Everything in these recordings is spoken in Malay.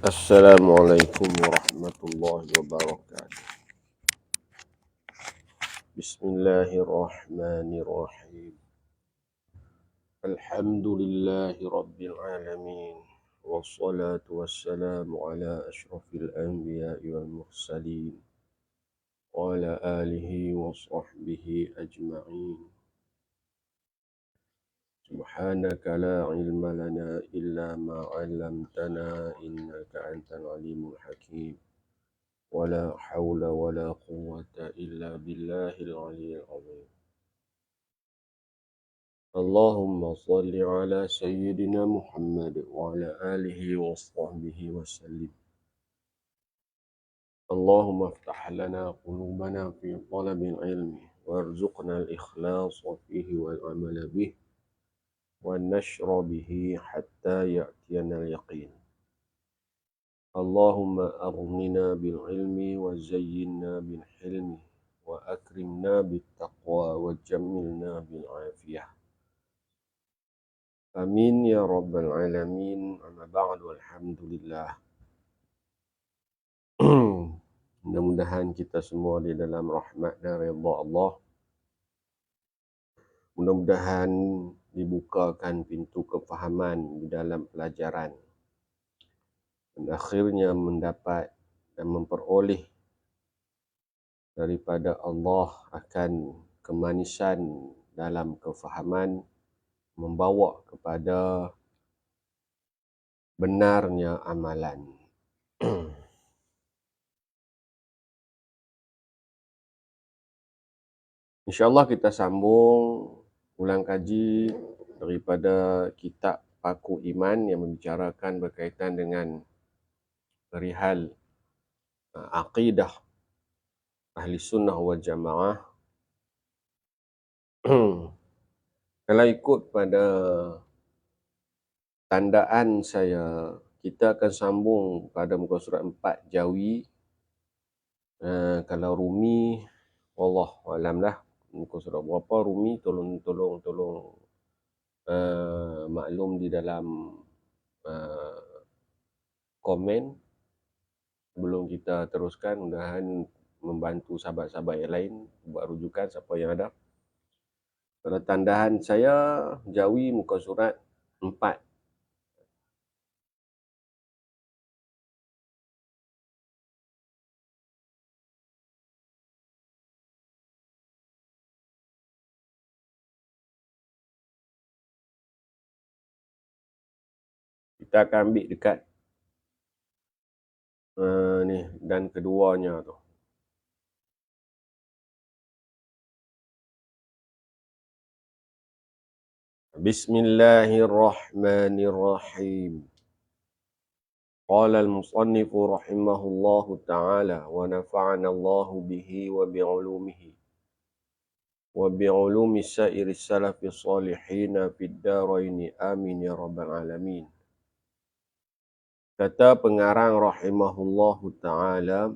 Assalamualaikum warahmatullahi wabarakatuh. Bismillahirrahmanirrahim. Alhamdulillahi rabbil alamin. Wassalatu wassalamu ala ashrafil anbiya'i wal mursalin. Wa ala alihi wa sahbihi ajma'in. Subhanaka la ilma lana illa ma 'allamtana innaka antal alimul hakim. ولا حول ولا قوة إلا بالله العلي العظيم. اللهم صل على سيدنا محمد وعلى آله وصحبه وسلم. اللهم افتح لنا قلوبنا في طلب العلم وارزقنا الإخلاص فيه والعمل به والنشر به حتى يأتينا اليقين. اللهم أغننا بالعلم وزينا بالحلم وأكرمنا بالتقوى وجملنا بالعافية. Amin ya rabbal alamin. Amma ba'du, alhamdulillah. Mudah-mudahan kita semua di dalam rahmat dan redha Allah. Mudah-mudahan dibukakan pintu kefahaman di dalam pelajaran. Dan akhirnya mendapat dan memperoleh daripada Allah akan kemanisan dalam kefahaman, membawa kepada benarnya amalan. InsyaAllah kita sambung ulang kaji daripada kitab Paku Iman yang membicarakan berkaitan dengan perihal aqidah Ahli Sunnah wal Jamaah. Kalau ikut pada tandaan saya, kita akan sambung pada muka surat 4 Jawi. Kalau Rumi, wallah alam lah, muka surat berapa Rumi, tolong maklum di dalam komen sebelum kita teruskan. Mudah-mudahan membantu sahabat-sahabat yang lain buat rujukan siapa yang ada. Pada tandaan saya, Jawi muka surat 4. Kita akan ambil dekat ni dan keduanya tu. Bismillahirrahmanirrahim. Qala al-musannif rahimahullahu ta'ala wa nafa'ana Allahu bihi wa bi'ulumihi wa bi'ulumi sa'iri salafi salihina fid daraini amin ya rabbal alamin. Kata pengarang rahimahullahu ta'ala,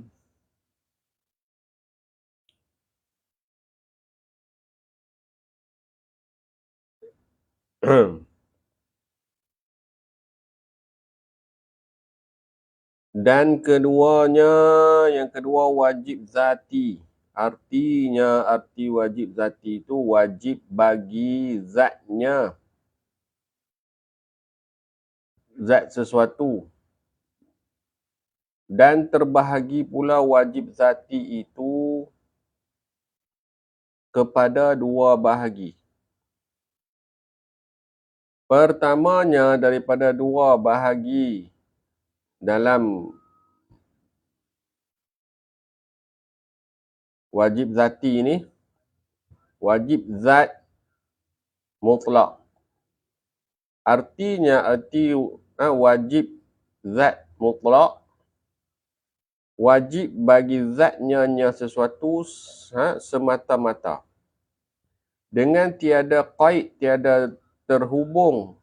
dan keduanya, yang kedua wajib zati. Artinya, arti wajib zati itu wajib bagi zatnya, zat sesuatu. Dan terbahagi pula wajib zati itu kepada dua bahagi. Pertamanya daripada dua bahagi dalam wajib zati ini, wajib zat mutlak. Artinya, wajib zat mutlak, wajib bagi zatnya sesuatu semata-mata, dengan tiada qaid, tiada terhubung,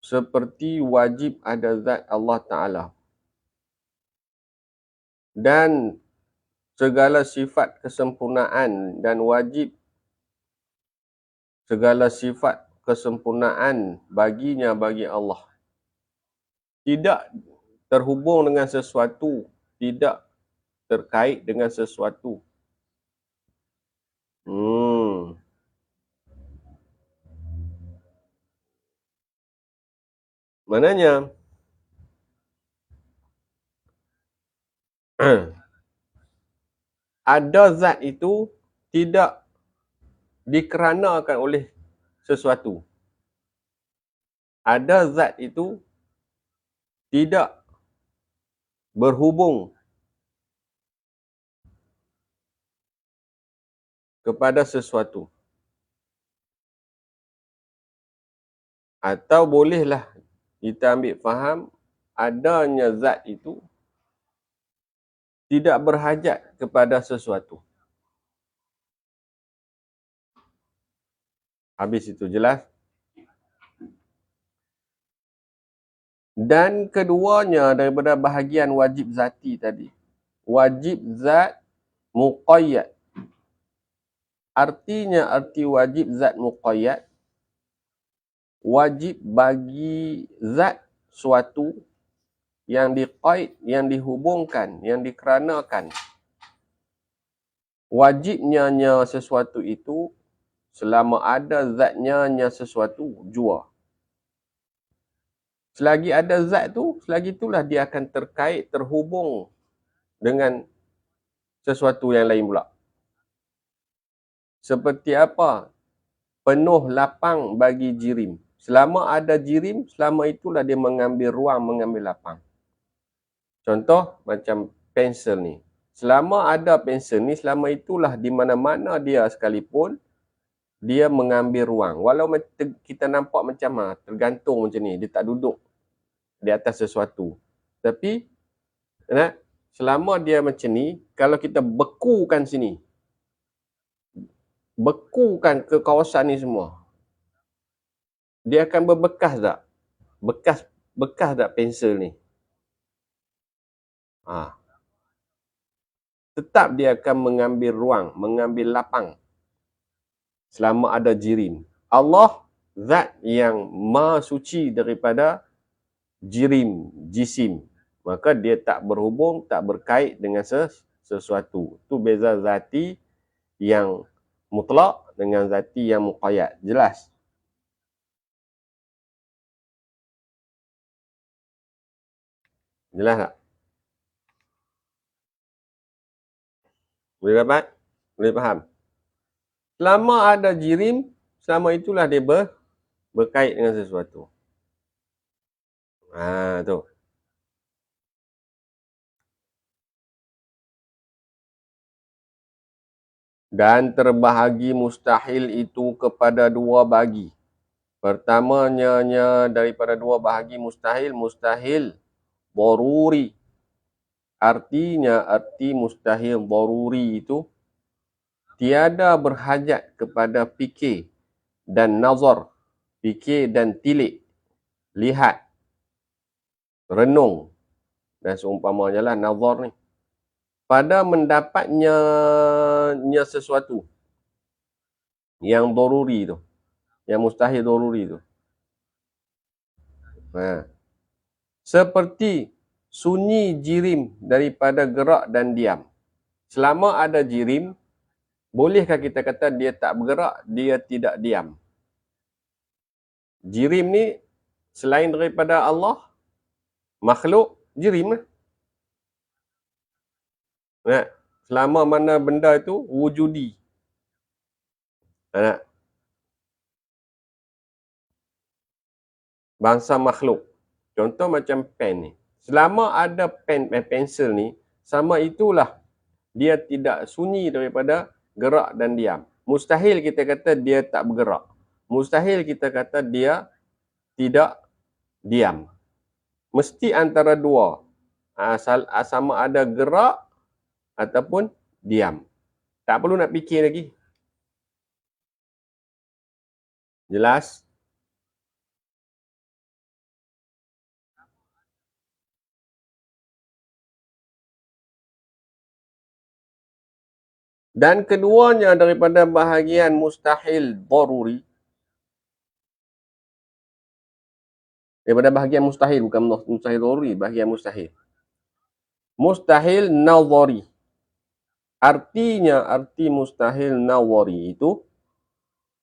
seperti wajib ada zat Allah Ta'ala. Dan segala sifat kesempurnaan dan wajib segala sifat kesempurnaan baginya, bagi Allah. Tidak terhubung dengan sesuatu, tidak terkait dengan sesuatu. Maknanya ada zat itu tidak dikeranakan oleh sesuatu. Ada zat itu tidak berhubung kepada sesuatu. Atau bolehlah kita ambil faham adanya zat itu tidak berhajat kepada sesuatu. Habis itu jelas. Dan keduanya daripada bahagian wajib zati tadi. Wajib zat muqayyad. Artinya arti wajib zat muqayyad, wajib bagi zat suatu yang diqaid, yang dihubungkan, yang dikeranakan. Wajibnya sesuatu itu selama ada zatnya sesuatu jua. Selagi ada zat tu, selagi itulah dia akan terkait, terhubung dengan sesuatu yang lain pula. Seperti apa? Penuh lapang bagi jirim. Selama ada jirim, selama itulah dia mengambil ruang, mengambil lapang. Contoh macam pensel ni. Selama ada pensel ni, selama itulah di mana-mana dia sekalipun, dia mengambil ruang. Walau kita nampak macam tergantung macam ni, dia tak duduk di atas sesuatu. Tapi selama dia macam ni, kalau kita bekukan sini, bekukan ke kawasan ni semua, dia akan berbekas tak? Bekas tak pensel ni? Tetap dia akan mengambil ruang, mengambil lapang selama ada jirim. Allah zat yang maha suci daripada jirim, jisim. Maka dia tak berhubung, tak berkait dengan sesuatu. Itu beza zati yang mutlak dengan zati yang muqayyad. Jelas? Jelas tak? Boleh dapat? Boleh faham? Selama ada jirim, selama itulah dia berkait dengan sesuatu. Tu. Dan terbahagi mustahil itu kepada dua bagi. Pertamanya daripada dua bahagi mustahil daruri. Artinya arti mustahil daruri itu tiada berhajat kepada fikir dan nazar, fikir dan tilik, lihat, renung dan seumpamanya lah nazar ni. Pada mendapatnya sesuatu yang daruri tu, yang mustahil daruri tu. Seperti sunyi jirim daripada gerak dan diam. Selama ada jirim, bolehkah kita kata dia tak bergerak, dia tidak diam? Jirim ni selain daripada Allah, makhluk jirim lah. Selama mana benda itu wujudi. Bangsa makhluk. Contoh macam pen ni. Selama ada pensel ni, sama itulah dia tidak sunyi daripada gerak dan diam. Mustahil kita kata dia tak bergerak. Mustahil kita kata dia tidak diam. Mesti antara dua. Sama ada gerak ataupun diam. Tak perlu nak fikir lagi. Jelas? Dan keduanya daripada bahagian mustahil daruri. Daripada bahagian mustahil, bukan mustahil daruri, bahagian mustahil. Mustahil nazari. Arti mustahil nazari itu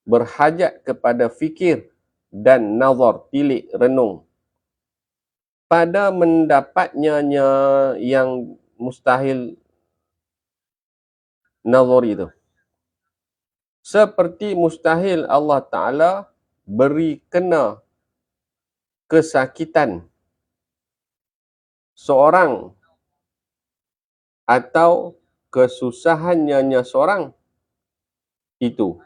berhajat kepada fikir dan nazar, tilik, renung. Pada mendapatnya yang mustahil nazari itu. Seperti mustahil Allah Ta'ala beri kena kesakitan seorang atau kesusahannya seorang itu.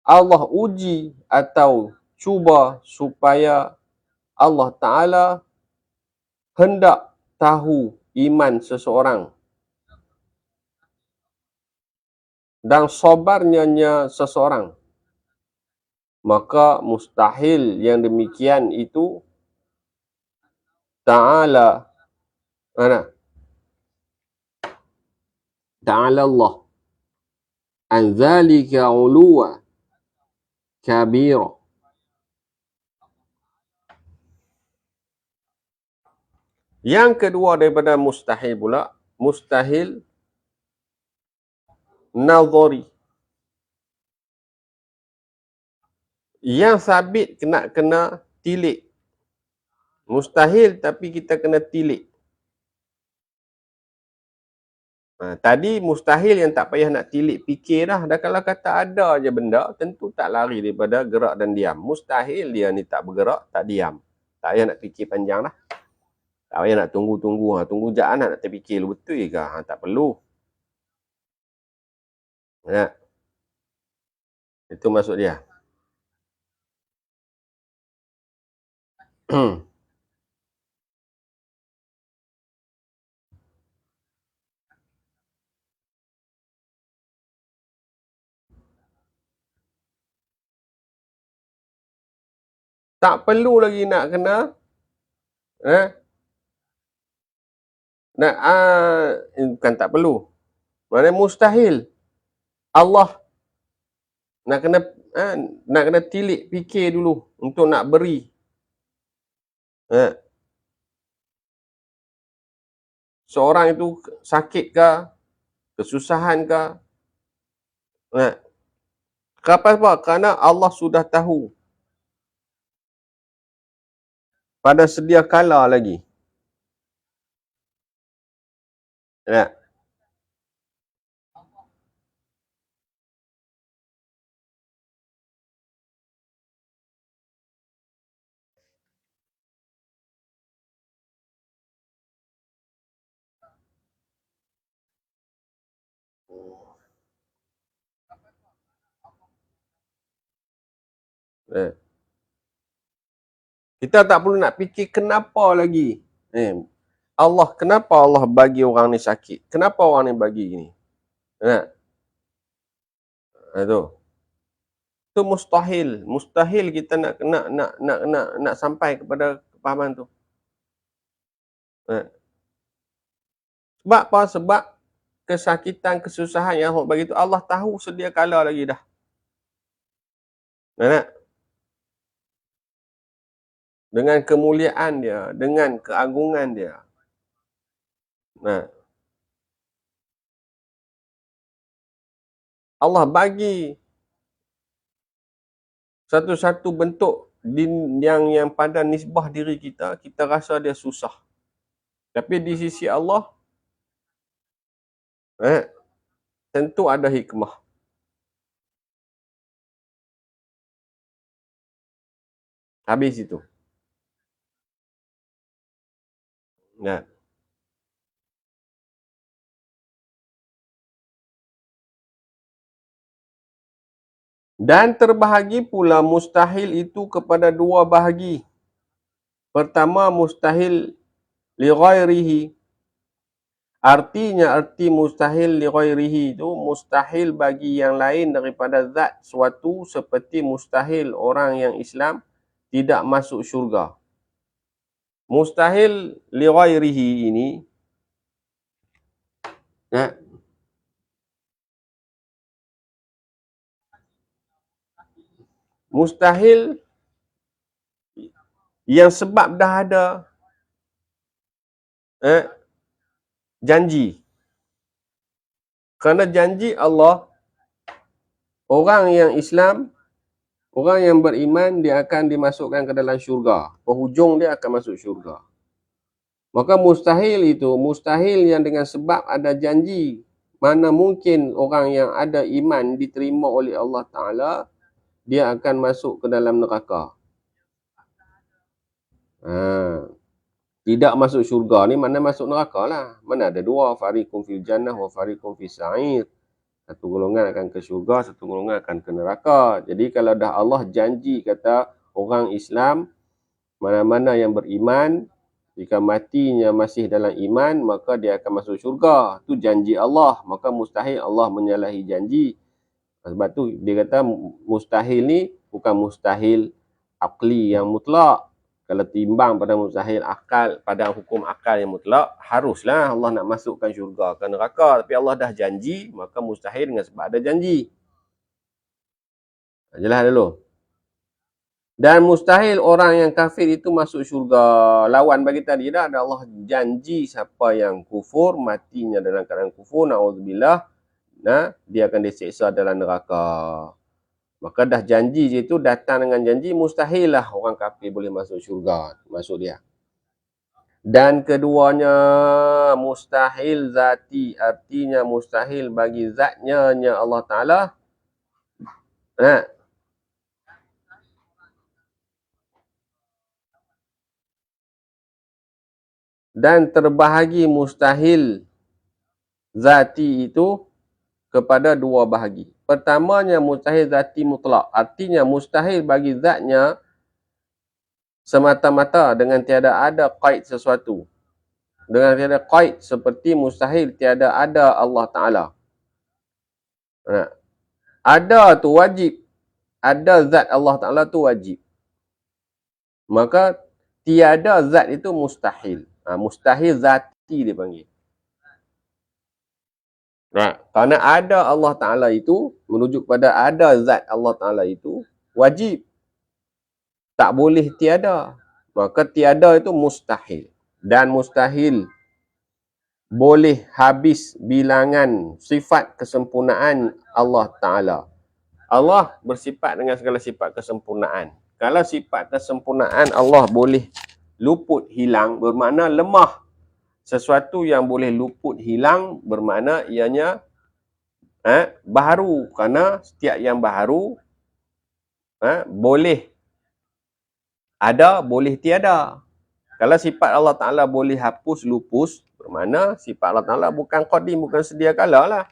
Allah uji atau cuba supaya Allah Ta'ala hendak tahu iman seseorang dan sabarnya seseorang. Maka mustahil yang demikian itu Ta'ala Allah an dzalika uluwa kabira. Yang kedua daripada mustahil pula, mustahil nazari. Yang sabit kena tilik. Mustahil tapi kita kena tilik. Tadi mustahil yang tak payah nak tilik fikir dah. Dah kalau kata ada je benda, tentu tak lari daripada gerak dan diam. Mustahil dia ni tak bergerak, tak diam. Tak payah nak fikir panjang dah. Tak payah nak tunggu. Tunggu jap nak terfikir betul ke? Tak perlu. Ya. Itu maksud dia. Tak perlu lagi nak kena bukan tak perlu. Maknanya mustahil. Allah nak kena tilik fikir dulu untuk nak beri. Seorang itu sakit ke, kesusahan ke. Kenapa? Kerana Allah sudah tahu pada sedia kala lagi. Ya. Kita tak perlu nak fikir kenapa lagi. Kenapa Allah bagi orang ni sakit? Kenapa orang ni bagi gini? Itu mustahil. Mustahil kita nak sampai kepada kepahaman tu. Sebab apa? Sebab kesakitan, kesusahan yang Allah bagi tu Allah tahu sedia kala lagi dah. Dengan kemuliaan dia, dengan keagungan dia. Allah bagi satu-satu bentuk yang pada nisbah diri kita, kita rasa dia susah. Tapi di sisi Allah, tentu ada hikmah. Habis itu. Dan terbahagi pula mustahil itu kepada dua bahagi. Pertama, mustahil li ghairihi. Artinya, arti mustahil li ghairihi itu mustahil bagi yang lain daripada zat suatu, seperti mustahil orang yang Islam tidak masuk syurga. Mustahil li ghairihi ini Mustahil yang sebab dah ada janji. Kerana janji Allah, orang yang Islam, orang yang beriman, dia akan dimasukkan ke dalam syurga. Penghujung dia akan masuk syurga. Maka mustahil itu, mustahil yang dengan sebab ada janji. Mana mungkin orang yang ada iman diterima oleh Allah Ta'ala, dia akan masuk ke dalam neraka. Tidak masuk syurga ni mana masuk neraka lah. Mana ada dua, fariqum fil jannah wa fariqum fis sa'ir. Satu golongan akan ke syurga, satu golongan akan ke neraka. Jadi kalau dah Allah janji kata orang Islam, mana-mana yang beriman, jika matinya masih dalam iman, maka dia akan masuk syurga. Itu janji Allah. Maka mustahil Allah menyalahi janji. Sebab tu dia kata mustahil ni bukan mustahil akli yang mutlak. Kalau timbang pada mustahil akal, pada hukum akal yang mutlak, haruslah Allah nak masukkan syurga ke neraka. Tapi Allah dah janji, maka mustahil dengan sebab ada janji. Jelas dulu. Dan mustahil orang yang kafir itu masuk syurga. Lawan bagi tadi dah, ada Allah janji siapa yang kufur, matinya dalam keadaan kufur, na'udzubillah, dia akan disiksa dalam neraka. Maka dah janji itu datang dengan janji, mustahil lah orang kafir boleh masuk syurga. Masuk dia. Dan keduanya mustahil zati, artinya mustahil bagi zatnya Allah Ta'ala. Dan terbahagi mustahil zati itu kepada dua bahagi. Pertamanya mustahil zati mutlak. Artinya mustahil bagi zatnya semata-mata dengan tiada ada qaid sesuatu. Dengan tiada qaid seperti mustahil tiada ada Allah Ta'ala. Ada tu wajib. Ada zat Allah Ta'ala tu wajib. Maka tiada zat itu mustahil. Mustahil zati dia panggil. Kerana ada Allah Ta'ala itu, merujuk pada ada zat Allah Ta'ala itu, wajib. Tak boleh tiada. Maka tiada itu mustahil. Dan mustahil boleh habis bilangan sifat kesempurnaan Allah Ta'ala. Allah bersifat dengan segala sifat kesempurnaan. Kalau sifat kesempurnaan Allah boleh luput hilang, bermakna lemah. Sesuatu yang boleh luput hilang bermakna ianya baharu. Kerana setiap yang baharu boleh ada, boleh tiada. Kalau sifat Allah Ta'ala boleh hapus, lupus, bermakna sifat Allah Ta'ala bukan qadim, bukan sedia kala lah.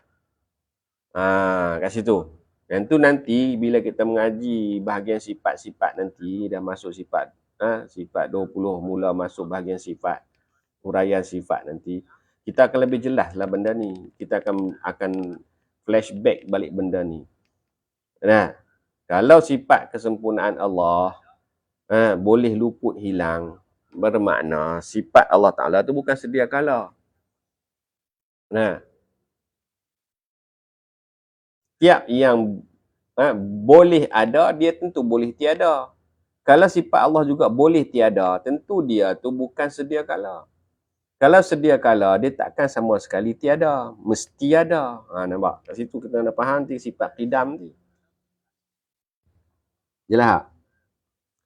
Kat situ. Yang tu nanti bila kita mengaji bahagian sifat-sifat nanti, dah masuk sifat sifat 20, mula masuk bahagian sifat, huraian sifat nanti, kita akan lebih jelas lah benda ni. Kita akan flashback balik benda ni. Kalau sifat kesempurnaan Allah boleh luput hilang, bermakna sifat Allah Ta'ala tu bukan sedia kala. Tiap yang boleh ada, dia tentu boleh tiada. Kalau sifat Allah juga boleh tiada, tentu dia tu bukan sedia kala. Kalau sedia kala, dia takkan sama sekali tiada. Mesti ada. Nampak? Kat situ kita nak faham sifat qidam ni. Jelas tak?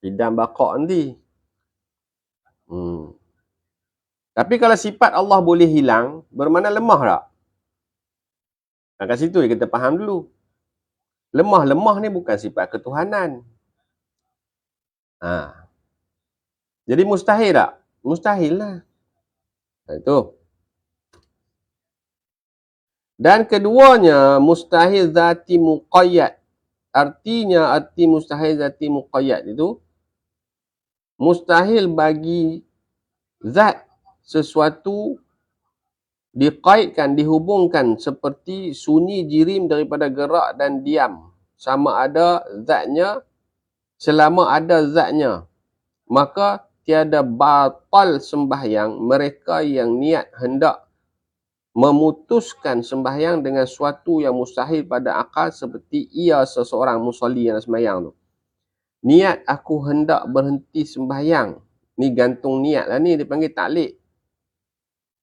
Qidam baqa' nanti. Tapi kalau sifat Allah boleh hilang, bermakna lemah tak? Kat situ kita faham dulu. Lemah ni bukan sifat ketuhanan. Jadi mustahil tak? Mustahil lah. Itu. Dan keduanya mustahil zati muqayyad. Artinya arti mustahil zati muqayyad itu mustahil bagi zat sesuatu diqaidkan, dihubungkan seperti sunyi jirim daripada gerak dan diam. Sama ada zatnya, selama ada zatnya. Maka tiada batal sembahyang mereka yang niat hendak memutuskan sembahyang dengan suatu yang mustahil pada akal seperti ia seseorang musalli yang sembahyang tu. Niat aku hendak berhenti sembahyang. Ni gantung niat lah ni, dia panggil taklid.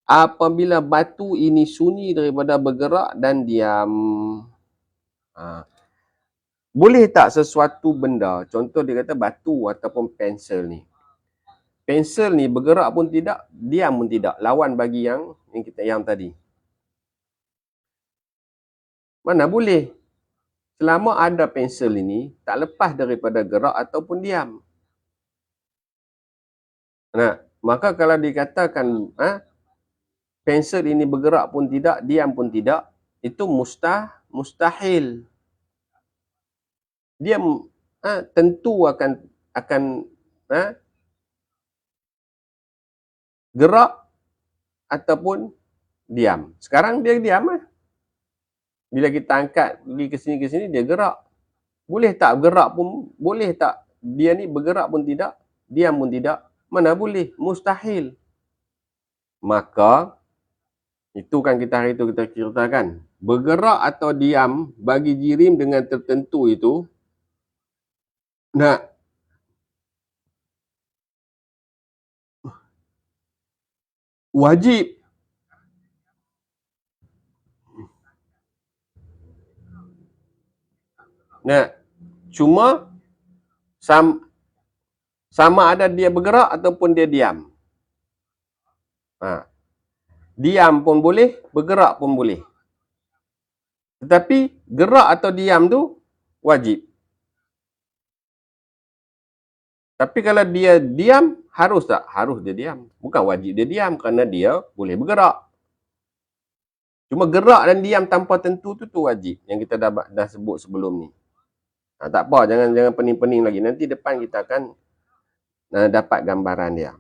Apabila batu ini sunyi daripada bergerak dan diam. Boleh tak sesuatu benda, contoh dia kata batu ataupun pensel ni. Pensel ni bergerak pun tidak, diam pun tidak. Lawan bagi yang tadi. Mana boleh? Selama ada pensel ini, tak lepas daripada gerak ataupun diam. Nah, maka kalau dikatakan pensel ini bergerak pun tidak, diam pun tidak, itu mustahil. Dia tentu akan gerak ataupun diam. Sekarang dia diam lah. Bila kita angkat pergi ke sini dia gerak. Boleh tak gerak pun, boleh tak dia ni bergerak pun tidak, diam pun tidak? Mana boleh? Mustahil. Maka itu kan kita hari itu kita ceritakan. Bergerak atau diam bagi jirim dengan tertentu itu wajib. Cuma sama ada dia bergerak ataupun dia diam. Diam pun boleh, bergerak pun boleh. Tetapi gerak atau diam tu wajib. Tapi kalau dia diam, harus tak? Harus dia diam. Bukan wajib dia diam kerana dia boleh bergerak. Cuma gerak dan diam tanpa tentu tu wajib. Yang kita dah sebut sebelum ni. Tak apa, jangan pening-pening lagi. Nanti depan kita akan dapat gambaran dia.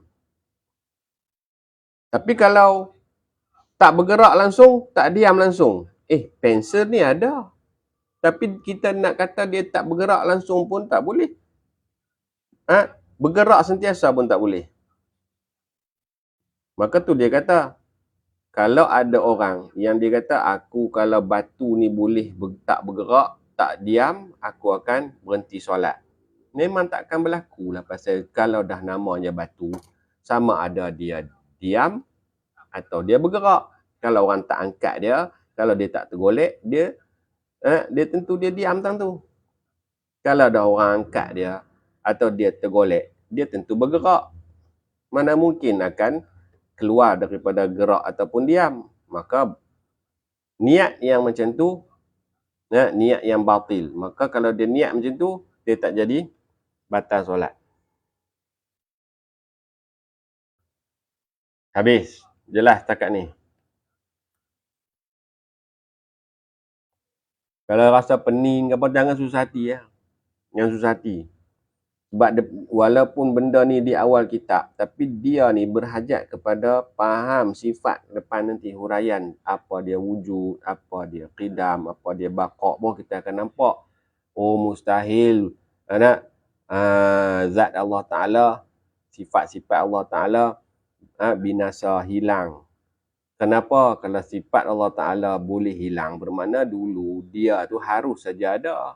Tapi kalau tak bergerak langsung, tak diam langsung. Pensel ni ada. Tapi kita nak kata dia tak bergerak langsung pun tak boleh. Bergerak sentiasa pun tak boleh. Maka tu dia kata, kalau ada orang yang dia kata, aku kalau batu ni boleh tak bergerak, tak diam, aku akan berhenti solat. Memang takkan berlaku lah pasal kalau dah namanya batu, sama ada dia diam atau dia bergerak. Kalau orang tak angkat dia, kalau dia tak tergolek, dia tentu dia diam tentu. Kalau ada orang angkat dia atau dia tergolek, dia tentu bergerak. Mana mungkin akan keluar daripada gerak ataupun diam. Maka niat yang macam tu, niat yang batil. Maka kalau dia niat macam tu, dia tak jadi batal solat. Habis. Jelas setakat ni. Kalau rasa pening apa, jangan susah hati ya. Jangan susah hati. Sebab walaupun benda ni di awal kitab, tapi dia ni berhajat kepada faham sifat depan nanti, huraian apa dia wujud, apa dia qidam, apa dia baqa', baru kita akan nampak. Oh, mustahil zat Allah Ta'ala, sifat-sifat Allah Ta'ala binasa, hilang. Kenapa? Kalau sifat Allah Ta'ala boleh hilang, bermakna dulu dia tu harus saja ada.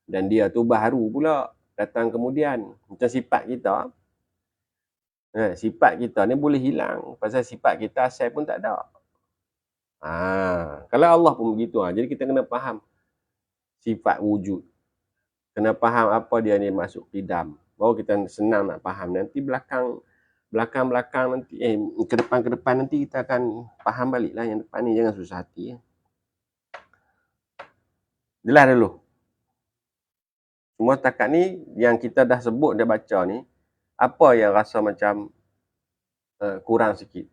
Dan dia tu baru pula datang kemudian. Macam sifat kita. Sifat kita ni boleh hilang. Pasal sifat kita asal pun tak ada. Kalau Allah pun begitu. Jadi kita kena faham sifat wujud. Kena faham apa dia ni masuk qidam. Baru kita senang nak faham. Nanti belakang nanti, ke depan nanti kita akan faham balik lah yang depan ni. Jangan susah hati. Jelas dulu. Semua setakat ni yang kita dah sebut, dia baca ni, apa yang rasa macam kurang sikit?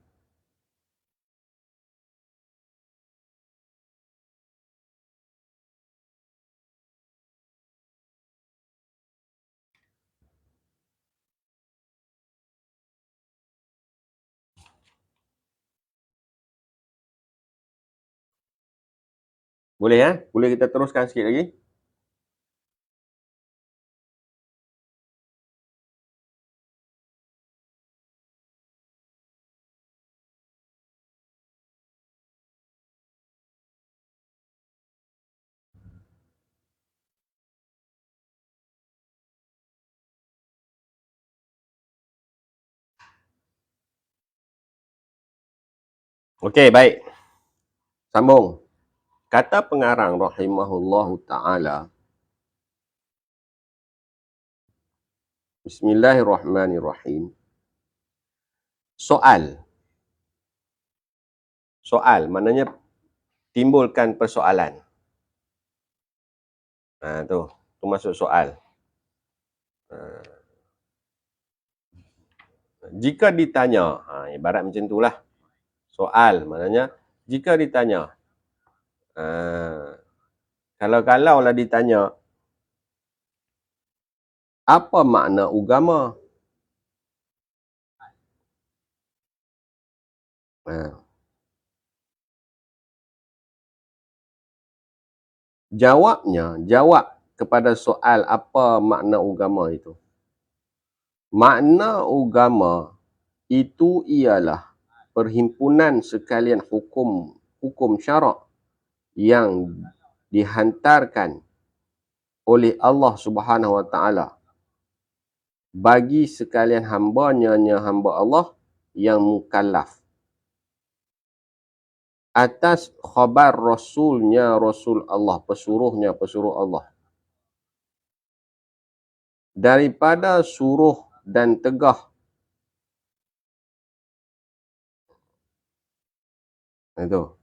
Boleh ya? Boleh kita teruskan sikit lagi? Okey, baik. Sambung. Kata pengarang rahimahullahu ta'ala, Bismillahirrahmanirrahim. Soal. Soal, maknanya timbulkan persoalan. Tu masuk soal. Jika ditanya, ibarat macam itulah. Soal, maknanya jika ditanya. Kalau lah ditanya, apa makna agama? Jawab kepada soal apa makna agama itu. Makna agama itu ialah perhimpunan sekalian hukum syarak yang dihantarkan oleh Allah Subhanahu Wa Taala bagi sekalian hamba-Nya hamba Allah yang mukallaf atas khabar Rasulnya Rasul Allah, pesuruh Allah, daripada suruh dan tegah. Itu.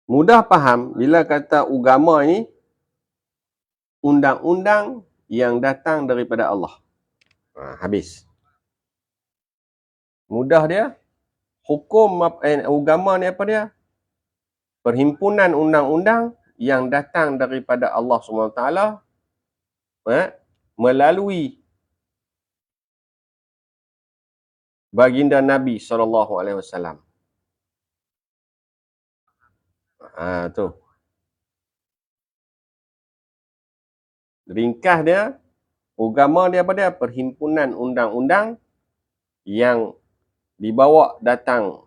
Mudah faham bila kata agama ni undang-undang yang datang daripada Allah. Habis. Mudah dia. Hukum agama ni apa dia? Perhimpunan undang-undang yang datang daripada Allah SWT melalui baginda Nabi SAW. Tu. Ringkas dia, agama dia apa dia? Perhimpunan undang-undang yang dibawa datang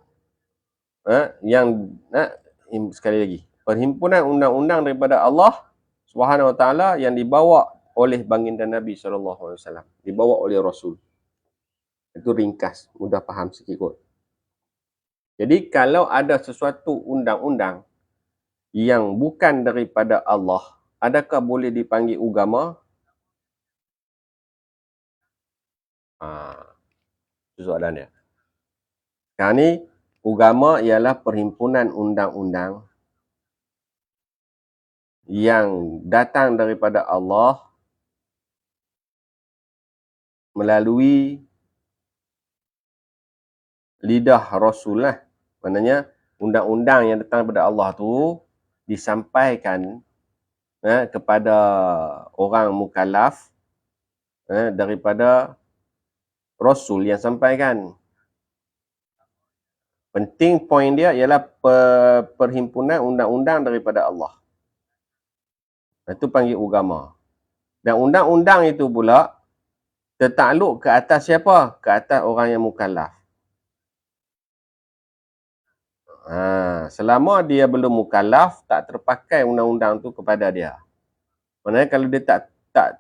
sekali lagi, perhimpunan undang-undang daripada Allah Subhanahu Wa Taala yang dibawa oleh baginda Nabi SAW, dibawa oleh Rasul. Itu ringkas, mudah faham sikit kot. Jadi kalau ada sesuatu undang-undang yang bukan daripada Allah, adakah boleh dipanggil agama? Itu soalan dia. Sekarang ni, agama ialah perhimpunan undang-undang yang datang daripada Allah melalui lidah Rasul lah. Maknanya, undang-undang yang datang daripada Allah tu disampaikan kepada orang mukallaf daripada Rasul yang sampaikan. Penting poin dia ialah perhimpunan undang-undang daripada Allah. Itu panggil agama. Dan undang-undang itu pula tertakluk ke atas siapa? Ke atas orang yang mukallaf. Selama dia belum mukallaf, tak terpakai undang-undang tu kepada dia. Maksudnya kalau dia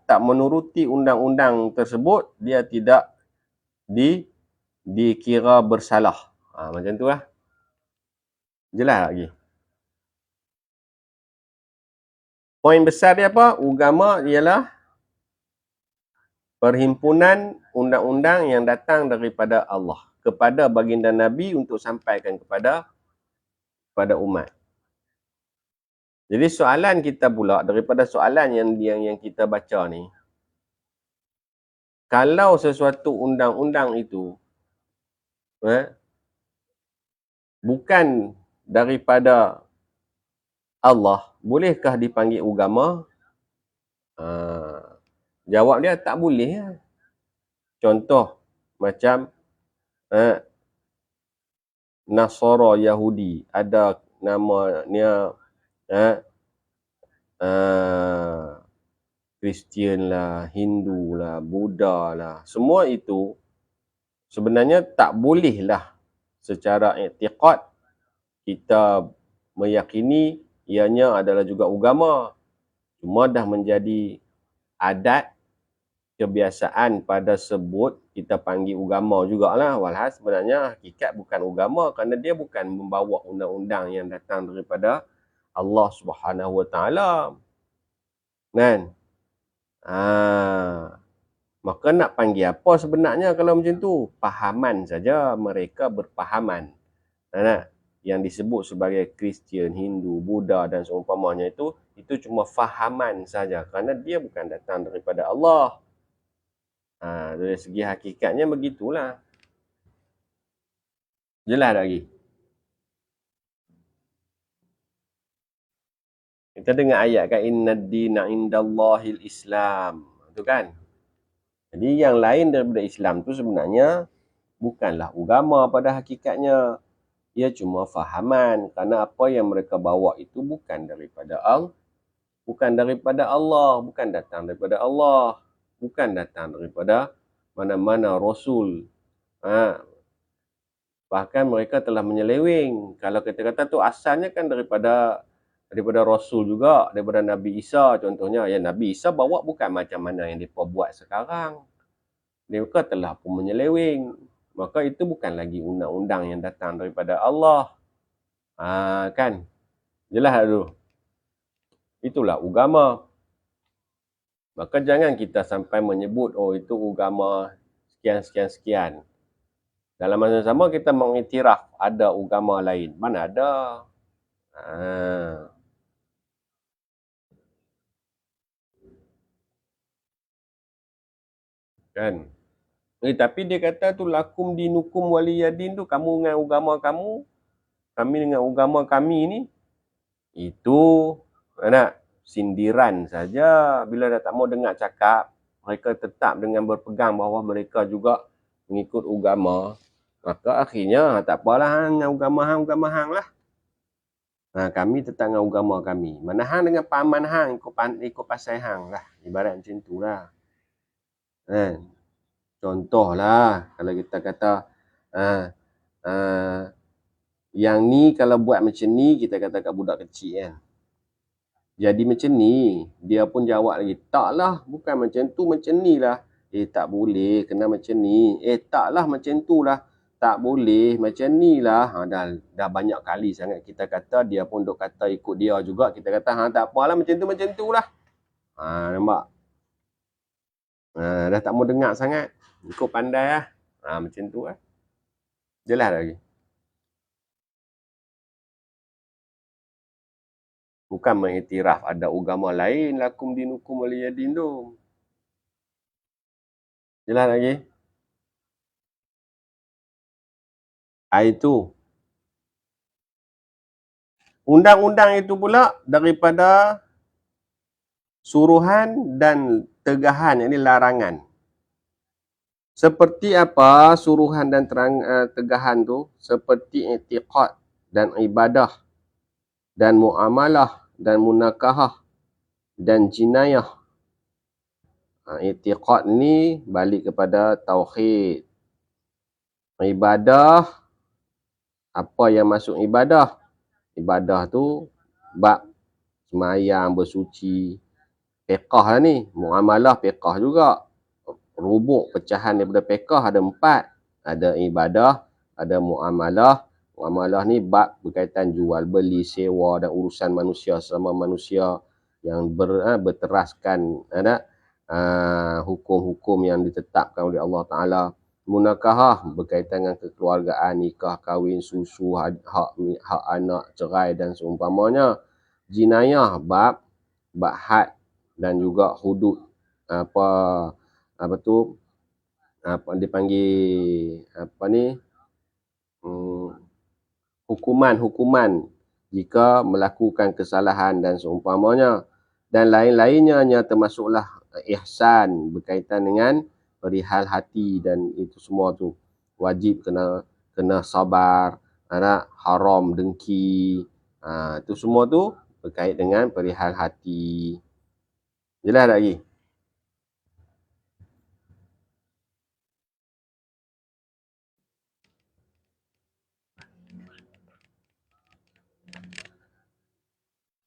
tak menuruti undang-undang tersebut, dia tidak dikira bersalah. Macam tu lah. Jelas lagi. Poin besar dia apa? Agama ialah perhimpunan undang-undang yang datang daripada Allah kepada baginda Nabi untuk sampaikan kepada umat. Jadi soalan kita pula daripada soalan yang kita baca ni, kalau sesuatu undang-undang itu bukan daripada Allah, bolehkah dipanggil agama? Jawab dia tak boleh. Contoh macam Nasara Yahudi, ada namanya Kristian lah, Hindu lah, Buddha lah, semua itu sebenarnya tak bolehlah secara i'tiqad kita meyakini ianya adalah juga agama. Cuma dah menjadi adat kebiasaan pada sebut kita panggil agama jugalah, walhal sebenarnya hakikat bukan agama kerana dia bukan membawa undang-undang yang datang daripada Allah Subhanahu Wa Taala. Kan? Maka nak panggil apa sebenarnya kalau macam tu? Pahaman saja, mereka berpahaman. Yang disebut sebagai Kristian, Hindu, Buddha dan seumpamanya itu cuma fahaman saja kerana dia bukan datang daripada Allah. Dari segi hakikatnya begitulah. Jelas tak lagi? Kita dengar ayat kan, innad dina indallahil Islam. Itu kan? Jadi yang lain daripada Islam tu sebenarnya bukanlah agama pada hakikatnya. Ia cuma fahaman kerana apa yang mereka bawa itu bukan daripada Allah. Bukan daripada Allah, bukan datang daripada Allah, bukan datang daripada mana-mana Rasul. Bahkan mereka telah menyeleweng. Kalau kita kata tu asalnya kan daripada Rasul juga, daripada Nabi Isa contohnya. Ya, Nabi Isa bawa bukan macam mana yang mereka buat sekarang. Mereka telah pun menyeleweng. Maka itu bukan lagi undang-undang yang datang daripada Allah. Kan? Jelas tak dulu? Itulah agama. Maka jangan kita sampai menyebut, oh itu agama sekian-sekian-sekian. Dalam masa sama kita mengiktiraf ada agama lain. Mana ada? Kan? Tapi dia kata tu lakum dinukum waliyadin tu, kamu dengan agama kamu, kami dengan agama kami ni, itu sindiran saja. Bila dah tak mau dengar cakap, mereka tetap dengan berpegang bahawa mereka juga mengikut agama, maka akhirnya tak apalah dengan agama hang lah. Kami tetap dengan agama kami. Mana hang dengan paman hang ikut pasal hang lah. Ibarat macam tu lah. Contohlah, kalau kita kata yang ni kalau buat macam ni, kita kata kat budak kecil kan, jadi macam ni, dia pun jawab lagi, taklah, bukan macam tu, macam ni lah. Tak boleh, kena macam ni. Taklah macam tu lah, tak boleh, macam ni lah. Dah banyak kali sangat kita kata, dia pun duk kata ikut dia juga. Kita kata, tak apalah, macam tu lah. Nampak? Dah tak mau dengar sangat. Ikut pandai lah. Macam tu lah. Jelas lagi. Bukan mengiktiraf ada agama lain, lakum dinukum waliyadin tu. Jelas lagi? Itu. Undang-undang itu pula daripada suruhan dan tegahan, ini larangan. Seperti apa suruhan dan tegahan tu? Seperti i'tiqad dan ibadah dan muamalah dan munakahah dan jinayah. I'tiqad ni balik kepada tauhid. Ibadah, apa yang masuk ibadah? Ibadah tu bab semayang, bersuci. Fiqah lah ni, muamalah fiqah juga. Rubuk pecahan daripada fiqah ada 4. Ada ibadah, ada muamalah. Muamalah ni bab berkaitan jual beli, sewa dan urusan manusia sama manusia yang berteraskan hukum-hukum yang ditetapkan oleh Allah Ta'ala. Munakahah berkaitan dengan kekeluargaan, nikah, kahwin, susu, hak anak, cerai dan seumpamanya. Jinayah bab had dan juga hudud, apa dipanggil hukuman jika melakukan kesalahan dan seumpamanya, dan lain-lainnya, termasuklah ihsan berkaitan dengan perihal hati, dan itu semua tu wajib kena sabar, haram dengki, itu semua tu berkait dengan perihal hati. Jelas tak lagi?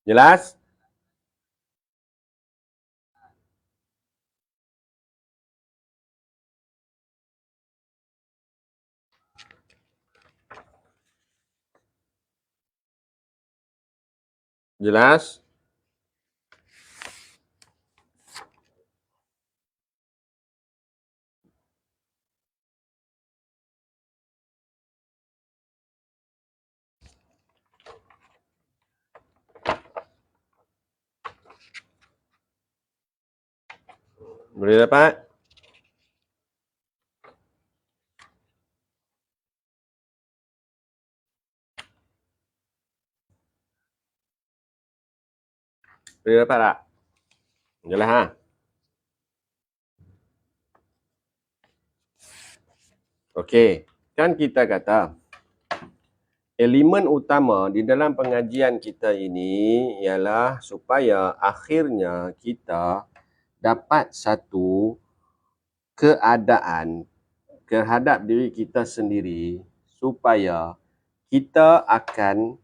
Jelas? Jelas? Boleh dapat? Boleh dapat tak? Jelas ha? Okey, kan kita kata elemen utama di dalam pengajian kita ini ialah supaya akhirnya kita dapat satu keadaan terhadap diri kita sendiri supaya kita akan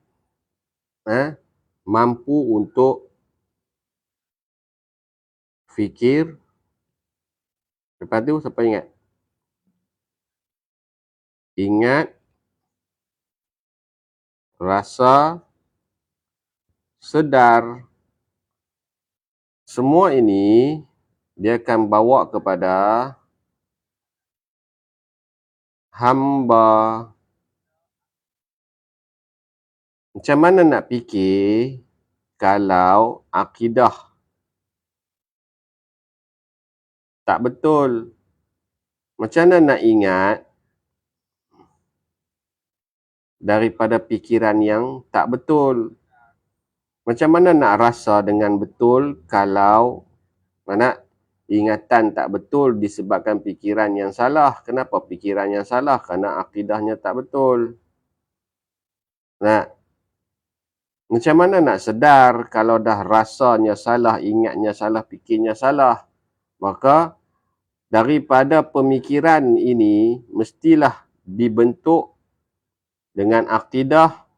mampu untuk fikir. Lepas tu siapa ingat? Ingat, rasa, sedar. Semua ini dia akan bawa kepada hamba. Macam mana nak fikir kalau akidah tak betul? Macam mana nak ingat daripada fikiran yang tak betul? Macam mana nak rasa dengan betul kalau ingatan tak betul disebabkan fikiran yang salah? Kenapa fikiran yang salah? Kerana akidahnya tak betul. Macam mana nak sedar kalau dah rasanya salah, ingatnya salah, fikirnya salah? Maka daripada pemikiran ini mestilah dibentuk dengan akidah,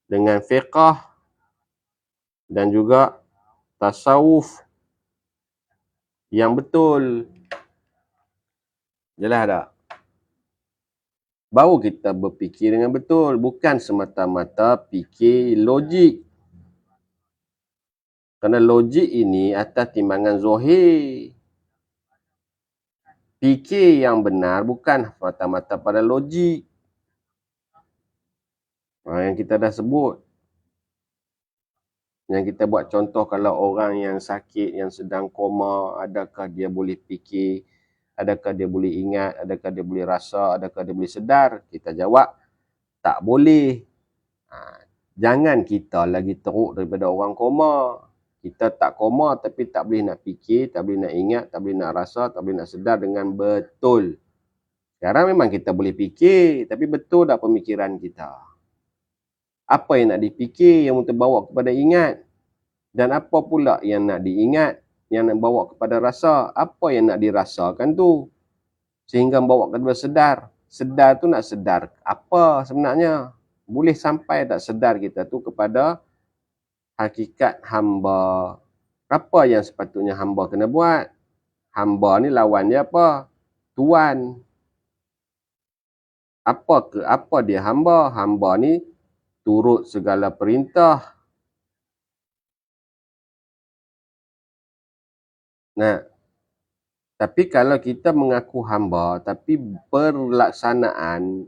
dengan fiqh dan juga tasawuf yang betul. Jelas tak? Baru kita berfikir dengan betul, bukan semata-mata fikir logik. Kerana logik ini atas timbangan zahir. Fikir yang benar bukan mata-mata pada logik. Yang kita dah sebut. Yang kita buat contoh kalau orang yang sakit, yang sedang koma, adakah dia boleh fikir, adakah dia boleh ingat, adakah dia boleh rasa, adakah dia boleh sedar? Kita jawab, tak boleh. Jangan kita lagi teruk daripada orang koma. Kita tak koma tapi tak boleh nak fikir, tak boleh nak ingat, tak boleh nak rasa, tak boleh nak sedar dengan betul. Sekarang memang kita boleh fikir, tapi betul tak pemikiran kita? Apa yang nak dipikir yang terbawa kepada ingat? Dan apa pula yang nak diingat, yang nak bawa kepada rasa? Apa yang nak dirasakan tu? Sehingga bawa kepada sedar. Sedar tu nak sedar apa sebenarnya? Boleh sampai tak sedar kita tu kepada hakikat hamba? Apa yang sepatutnya hamba kena buat? Hamba ni lawan dia apa? Tuan. Apa dia hamba? Hamba ni turut segala perintah. Tapi kalau kita mengaku hamba, tapi perlaksanaan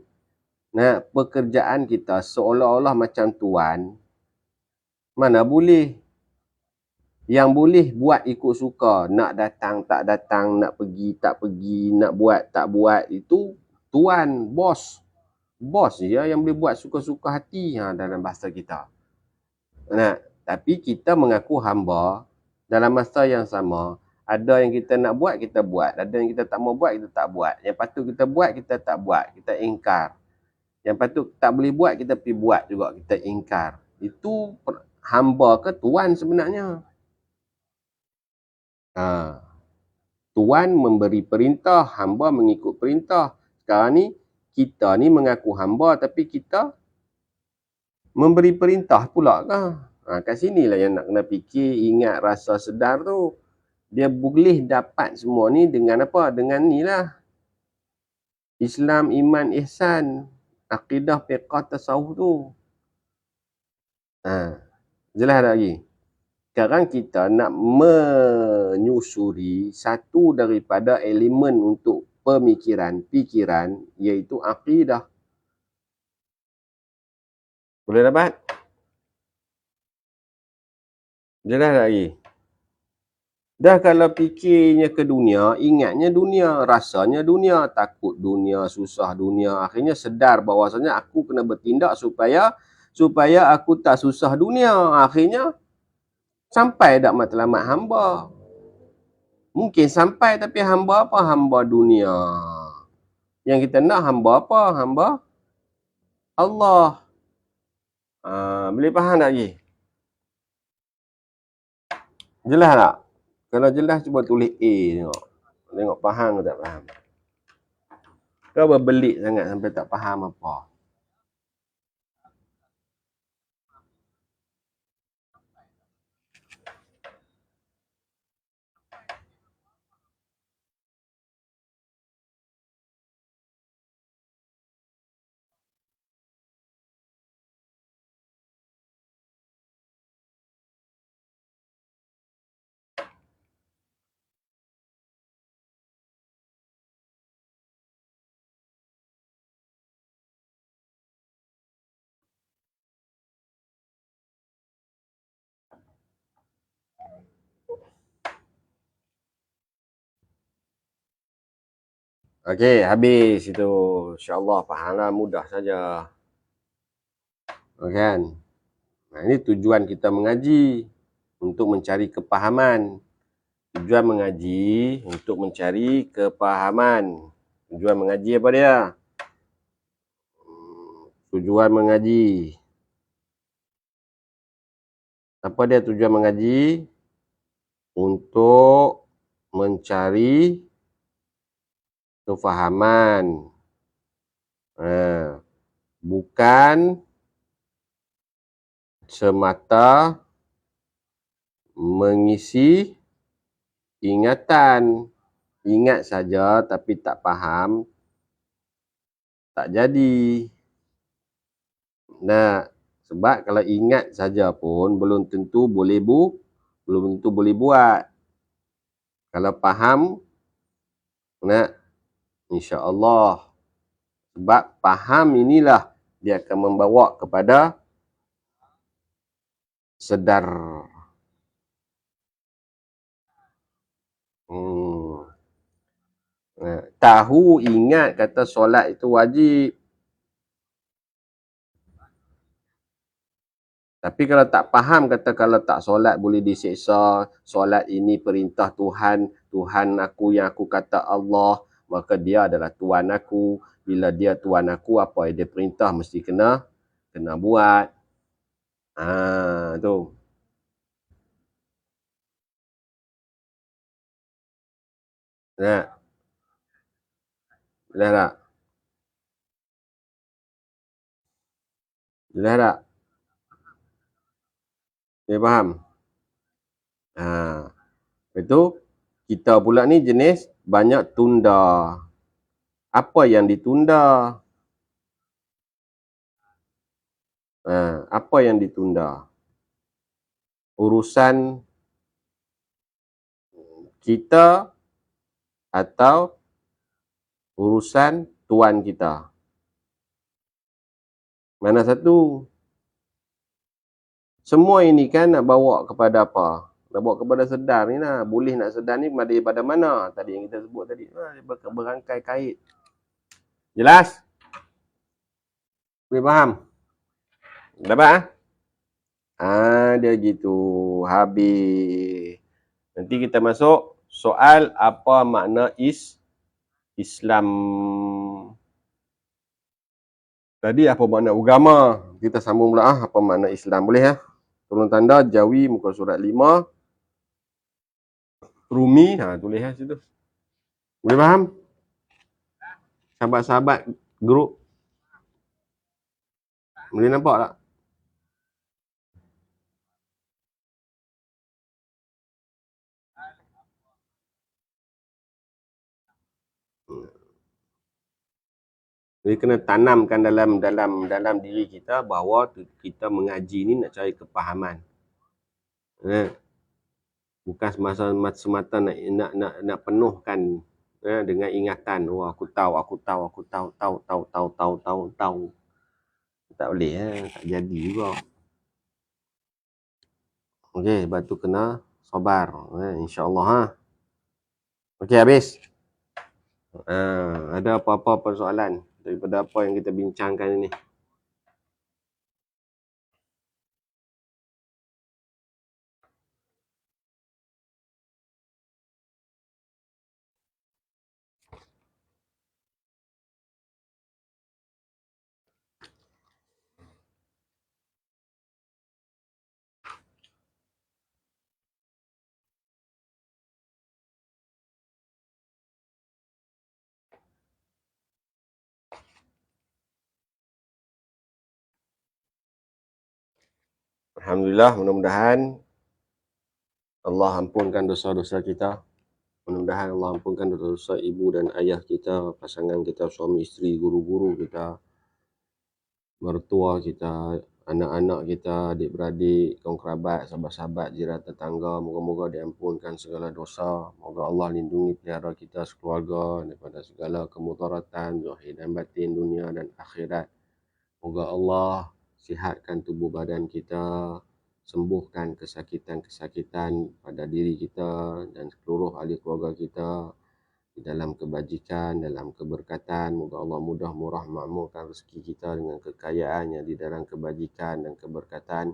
pekerjaan kita seolah-olah macam tuan, mana boleh? Yang boleh buat ikut suka, nak datang tak datang, nak pergi tak pergi, nak buat tak buat, itu tuan, bos. Bos je yang boleh buat suka-suka hati dalam bahasa kita. Tapi kita mengaku hamba, dalam masa yang sama, ada yang kita nak buat, kita buat. Ada yang kita tak mau buat, kita tak buat. Yang patut kita buat, kita tak buat. Kita ingkar. Yang patut tak boleh buat, kita pergi buat juga. Kita ingkar. Itu hamba ke tuan sebenarnya? Tuan memberi perintah, hamba mengikut perintah. Sekarang ni, kita ni mengaku hamba, tapi kita memberi perintah pula ke? Kat sinilah yang nak kena fikir, ingat, rasa, sedar tu. Dia boleh dapat semua ni dengan apa? Dengan ni lah. Islam, iman, ihsan. Akidah, fiqh, tasawuf tu. Jelas tak lagi? Sekarang kita nak menyusuri satu daripada elemen untuk fikiran, iaitu akidah. Boleh dapat? Jelas tak lagi? Dah kalau fikirnya ke dunia, ingatnya dunia, rasanya dunia, takut dunia, susah dunia. Akhirnya sedar bahawasanya aku kena bertindak supaya aku tak susah dunia. Akhirnya sampai dak matlamat hamba. Mungkin sampai, tapi hamba apa? Hamba dunia. Yang kita nak hamba apa? Hamba Allah. Boleh faham tak lagi? Jelas tak? Kalau jelas cuba tulis A tengok. Tengok faham ke tak faham. Kau berbelit sangat sampai tak faham apa. Okey, habis itu. InsyaAllah fahamlah, mudah saja. Kan? Nah, ini tujuan kita mengaji. Untuk mencari kepahaman. Tujuan mengaji untuk mencari kepahaman. Tujuan mengaji apa dia? Tujuan mengaji. Apa dia tujuan mengaji? Untuk mencari kefahaman. Bukan semata mengisi ingatan. Ingat saja tapi tak faham, tak jadi. Nah, sebab kalau ingat saja pun belum tentu boleh buat. Kalau faham, nah, insya-Allah. Sebab faham inilah dia akan membawa kepada sedar. Tahu, ingat kata solat itu wajib. Tapi kalau tak faham kata kalau tak solat boleh diseksa, solat ini perintah Tuhan, Tuhan aku yang aku kata Allah, maka dia adalah Tuhan aku. Bila dia Tuhan aku, apa yang dia perintah mesti kena buat. Tu. Nah. Jelas tak? Jelas tak? Boleh faham? Itu kita pula ni jenis banyak tunda. Apa yang ditunda? Apa yang ditunda? Urusan kita atau urusan tuan kita? Mana satu? Semua ini kan nak bawa kepada apa? Nak bawa kepada sedar ni lah. Boleh nak sedar ni daripada mana? Tadi yang kita sebut tadi. Berangkai kait. Jelas? Boleh faham? Dapat? Dia gitu. Habis. Nanti kita masuk soal apa makna Islam. Tadi apa makna agama? Kita sambung pula apa makna Islam. Boleh ya? Turun tanda Jawi muka surat 5. Rumi, tulis situ. Boleh faham? Sahabat-sahabat grup. Boleh nampak tak? Jadi kena tanamkan dalam diri kita bahawa kita mengaji ni nak cari kepahaman. Bukan semata nak penuhkan dengan ingatan, aku tahu. Tak boleh, tak jadi juga. Okey, sebab tu kena sabar, insya-Allah. Okey, habis. Ada apa-apa persoalan daripada apa yang kita bincangkan ini? Alhamdulillah, mudah-mudahan Allah ampunkan dosa-dosa kita. Mudah-mudahan Allah ampunkan dosa-dosa ibu dan ayah kita, pasangan kita, suami isteri, guru-guru kita, mertua kita, anak-anak kita, adik-beradik, kaum kerabat, sahabat-sahabat, jiran tetangga. Moga-moga diampunkan segala dosa. Moga Allah lindungi pelihara kita sekeluarga daripada segala kemudaratan zahir dan batin, dunia dan akhirat. Moga Allah sihatkan tubuh badan kita, sembuhkan kesakitan-kesakitan pada diri kita dan seluruh ahli keluarga kita di dalam kebajikan, dalam keberkatan. Moga Allah mudah murah makmurkan rezeki kita dengan kekayaannya di dalam kebajikan dan keberkatan.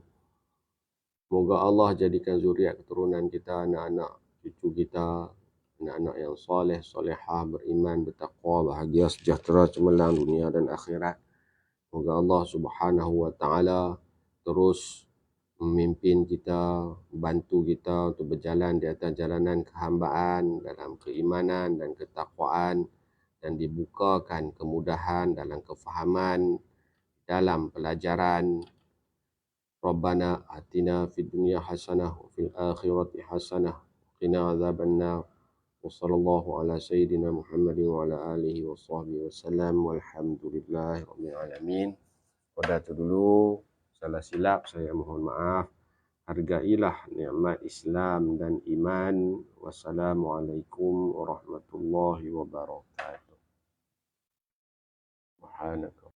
Moga Allah jadikan zuriat keturunan kita, anak-anak cucu kita, anak-anak yang soleh, solehah, beriman, bertakwa, bahagia, sejahtera, cemerlang dunia dan akhirat. Moga Allah Subhanahu wa taala terus memimpin kita, bantu kita untuk berjalan di atas jalanan kehambaan dalam keimanan dan ketakwaan, dan dibukakan kemudahan dalam kefahaman, dalam pelajaran. Rabbana atina fid dunya hasanah wa fil akhirati hasanah wa qina adzabannar. Wa sallallahu ala sayyidina Muhammadin wa ala alihi wa sahbihi wasallam. Walhamdulillahi rabbil alamin. Pada itu dulu, salah silap saya mohon maaf. Hargailah nikmat Islam dan iman. Wassalamualaikum warahmatullahi wabarakatuh. Subhanallah.